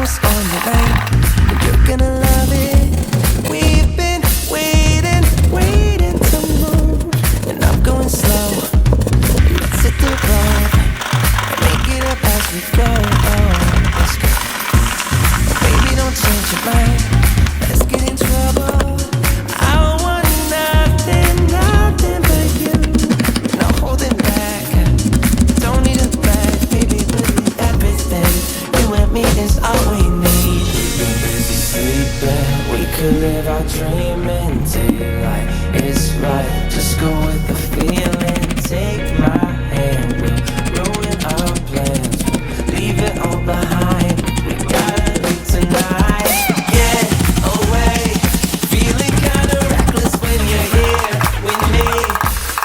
promise on the night that you're gonna love it. We've been waiting to move, and I'm going slow. Let's hit the road and make it up as we go. Let's go. Baby, don't change your mind. Let's get in trouble. I want nothing but you. No holding back. Don't need a bag, baby. We'll be everything. You and me is all we need. We've been busy sleeping. We could live our dream in daylight. It's right. Just go with the feeling. Take my hand. We'll ruin our plans. We'll leave it all behind. We gotta leave tonight. Get away. Feeling kinda reckless when you're here with me.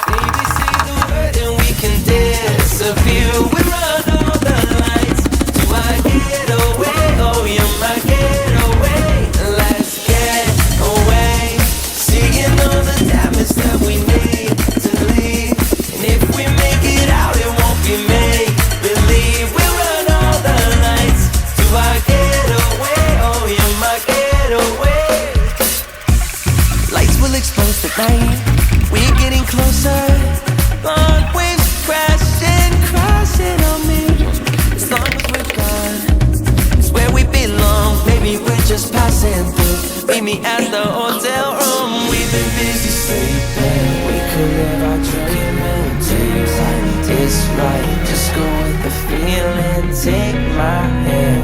Baby, say the word and we can disappear. We run all the lights. Do I get away? Oh, you're my getaway. Let's get away. Seeing all the damage that we need to leave. And if we make it out, it won't be make believe. We run all the lights. Do I get away? Oh, you're my getaway. Lights will expose the night. We're getting closer. Long waves crashing on me. As long as we're gone, it's where we belong. Maybe we're just passing through. Meet me at the hotel room. We've been busy sleeping. We could live our dream in daylight. It's right. Just go with the feeling. Take my hand.